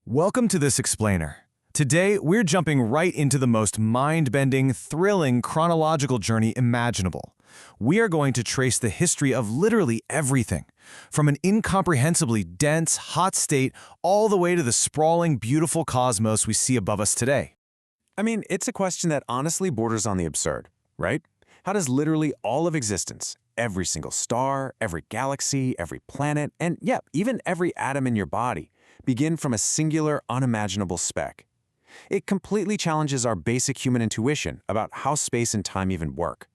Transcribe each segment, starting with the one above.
Welcome to this explainer. Today, we're jumping right into the most mind-bending, thrilling chronological journey imaginable. We are going to trace the history of literally everything, from an incomprehensibly dense, hot state all the way to the sprawling, beautiful cosmos we see above us today. I mean, it's a question that honestly borders on the absurd, right? How does literally all of existence, every single star, every galaxy, every planet, and yeah, even every atom in your body, begin from a singular, unimaginable speck? It completely challenges our basic human intuition about how space and time even work.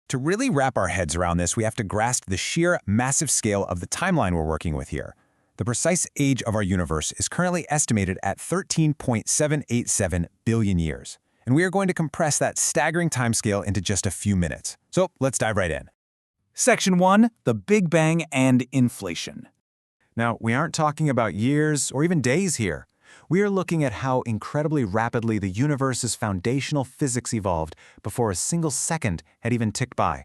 To really wrap our heads around this, we have to grasp the sheer massive scale of the timeline we're working with here. The precise age of our universe is currently estimated at 13.787 billion years, and we are going to compress that staggering timescale into just a few minutes. So let's dive right in. Section 1, the Big Bang and Inflation. Now, we aren't talking about years or even days here. We are looking at how incredibly rapidly the universe's foundational physics evolved before a single second had even ticked by.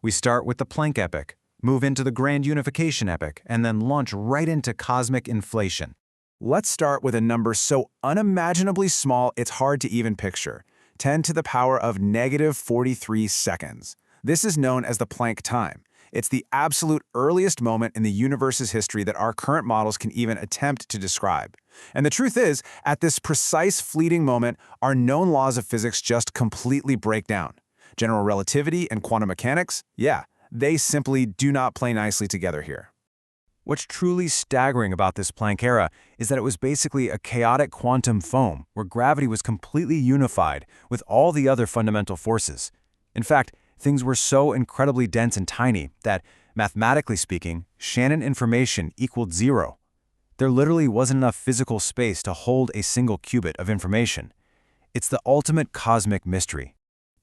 We start with the Planck epoch, move into the Grand Unification epoch, and then launch right into cosmic inflation. Let's start with a number so unimaginably small it's hard to even picture, 10 to the power of -43 seconds. This is known as the Planck time. It's the absolute earliest moment in the universe's history that our current models can even attempt to describe. And the truth is, at this precise fleeting moment, our known laws of physics just completely break down. General relativity and quantum mechanics, yeah, they simply do not play nicely together here. What's truly staggering about this Planck era is that it was basically a chaotic quantum foam where gravity was completely unified with all the other fundamental forces. In fact, things were so incredibly dense and tiny that, mathematically speaking, Shannon information equaled zero. There literally wasn't enough physical space to hold a single qubit of information. It's the ultimate cosmic mystery.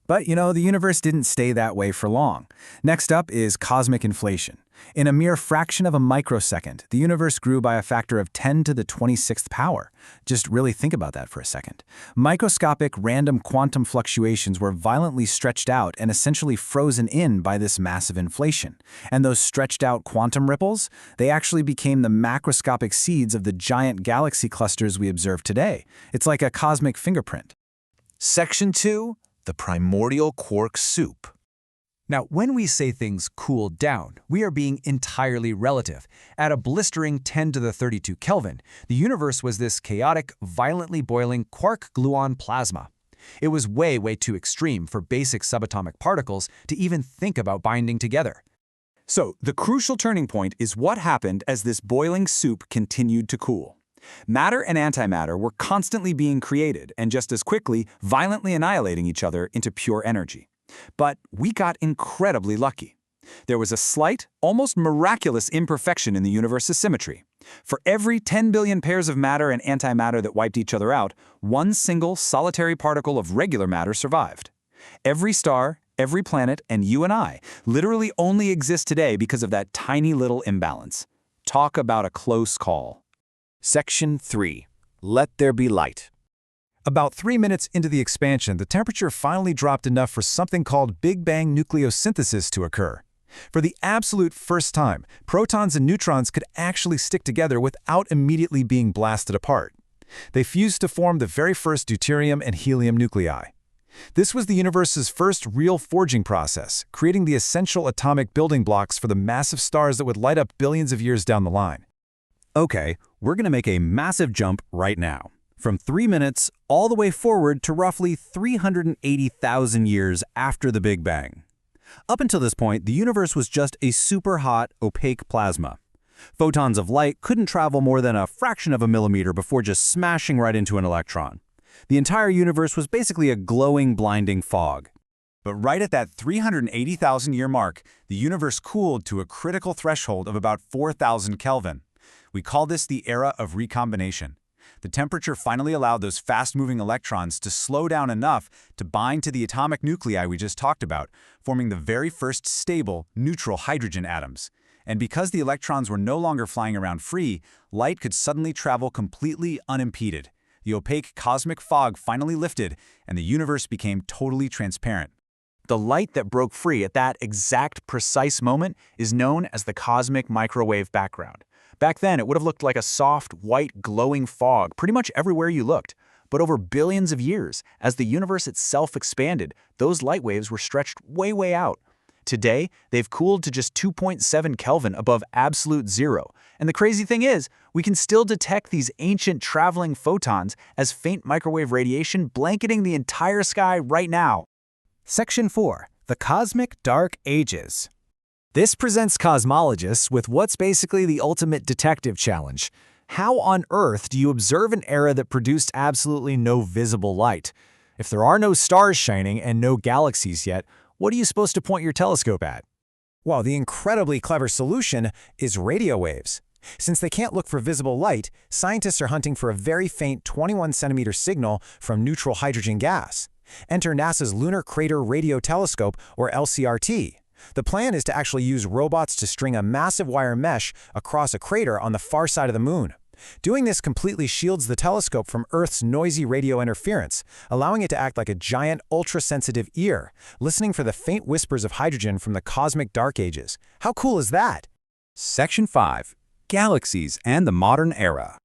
But, the universe didn't stay that way for long. Next up is cosmic inflation. In a mere fraction of a microsecond, the universe grew by a factor of 10 to the 26th power. Just really think about that for a second. Microscopic random quantum fluctuations were violently stretched out and essentially frozen in by this massive inflation. And those stretched out quantum ripples, they actually became the macroscopic seeds of the giant galaxy clusters we observe today. It's like a cosmic fingerprint. Section 2, the primordial quark soup. Now, when we say things cooled down, we are being entirely relative. At a blistering 10 to the 32 Kelvin, the universe was this chaotic, violently boiling quark-gluon plasma. It was way too extreme for basic subatomic particles to even think about binding together. So, the crucial turning point is what happened as this boiling soup continued to cool. Matter and antimatter were constantly being created and just as quickly violently annihilating each other into pure energy. But we got incredibly lucky. There was a slight, almost miraculous imperfection in the universe's symmetry. For every 10 billion pairs of matter and antimatter that wiped each other out, one single solitary particle of regular matter survived. Every star, every planet, and you and I literally only exist today because of that tiny little imbalance. Talk about a close call. Section 3, let there be light. About 3 minutes into the expansion, the temperature finally dropped enough for something called Big Bang nucleosynthesis to occur. For the absolute first time, protons and neutrons could actually stick together without immediately being blasted apart. They fused to form the very first deuterium and helium nuclei. This was the universe's first real forging process, creating the essential atomic building blocks for the massive stars that would light up billions of years down the line. Okay, we're going to make a massive jump right now, from 3 minutes all the way forward to roughly 380,000 years after the Big Bang. Up until this point, the universe was just a super hot, opaque plasma. Photons of light couldn't travel more than a fraction of a millimeter before just smashing right into an electron. The entire universe was basically a glowing, blinding fog. But right at that 380,000-year mark, the universe cooled to a critical threshold of about 4,000 Kelvin. We call this the era of recombination. The temperature finally allowed those fast-moving electrons to slow down enough to bind to the atomic nuclei we just talked about, forming the very first stable, neutral hydrogen atoms. And because the electrons were no longer flying around free, light could suddenly travel completely unimpeded. The opaque cosmic fog finally lifted, and the universe became totally transparent. The light that broke free at that exact precise moment is known as the cosmic microwave background. Back then, it would have looked like a soft, white, glowing fog pretty much everywhere you looked. But over billions of years, as the universe itself expanded, those light waves were stretched way, way out. Today, they've cooled to just 2.7 Kelvin above absolute zero. And the crazy thing is, we can still detect these ancient traveling photons as faint microwave radiation blanketing the entire sky right now. Section 4. The Cosmic Dark Ages. This presents cosmologists with what's basically the ultimate detective challenge. How on earth do you observe an era that produced absolutely no visible light? If there are no stars shining and no galaxies yet, what are you supposed to point your telescope at? Well, the incredibly clever solution is radio waves. Since they can't look for visible light, scientists are hunting for a very faint 21-centimeter signal from neutral hydrogen gas. Enter NASA's Lunar Crater Radio Telescope, or LCRT. The plan is to actually use robots to string a massive wire mesh across a crater on the far side of the moon. Doing this completely shields the telescope from Earth's noisy radio interference, allowing it to act like a giant, ultra-sensitive ear, listening for the faint whispers of hydrogen from the cosmic dark ages. How cool is that? Section 5. Galaxies and the Modern Era.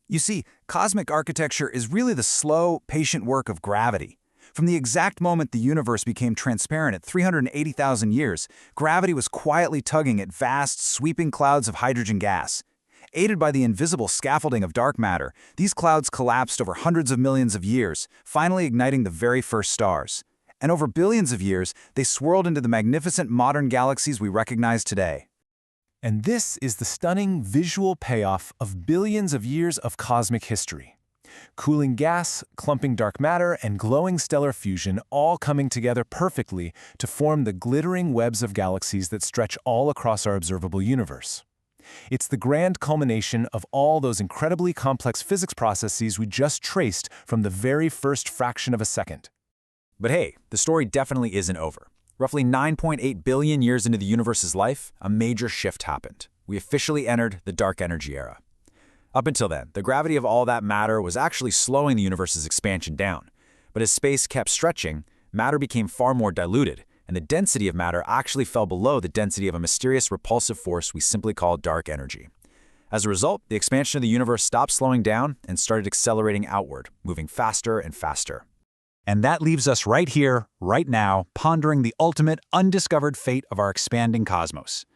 You see, cosmic architecture is really the slow, patient work of gravity. From the exact moment the universe became transparent at 380,000 years, gravity was quietly tugging at vast, sweeping clouds of hydrogen gas. Aided by the invisible scaffolding of dark matter, these clouds collapsed over hundreds of millions of years, finally igniting the very first stars. And over billions of years, they swirled into the magnificent modern galaxies we recognize today. And this is the stunning visual payoff of billions of years of cosmic history. Cooling gas, clumping dark matter, and glowing stellar fusion all coming together perfectly to form the glittering webs of galaxies that stretch all across our observable universe. It's the grand culmination of all those incredibly complex physics processes we just traced from the very first fraction of a second. But hey, the story definitely isn't over. Roughly 9.8 billion years into the universe's life, a major shift happened. We officially entered the dark energy era. Up until then, the gravity of all that matter was actually slowing the universe's expansion down. But as space kept stretching, matter became far more diluted, and the density of matter actually fell below the density of a mysterious repulsive force we simply call dark energy. As a result, the expansion of the universe stopped slowing down and started accelerating outward, moving faster and faster. And that leaves us right here, right now, pondering the ultimate undiscovered fate of our expanding cosmos.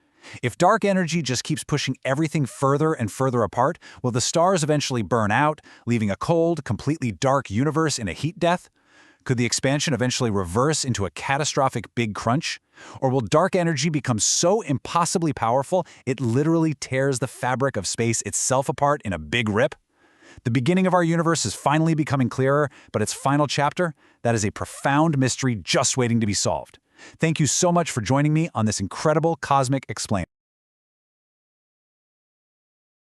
If dark energy just keeps pushing everything further and further apart, will the stars eventually burn out, leaving a cold, completely dark universe in a heat death? Could the expansion eventually reverse into a catastrophic big crunch? Or will dark energy become so impossibly powerful it literally tears the fabric of space itself apart in a big rip? The beginning of our universe is finally becoming clearer, but its final chapter, that is a profound mystery just waiting to be solved. Thank you so much for joining me on this incredible cosmic explainer.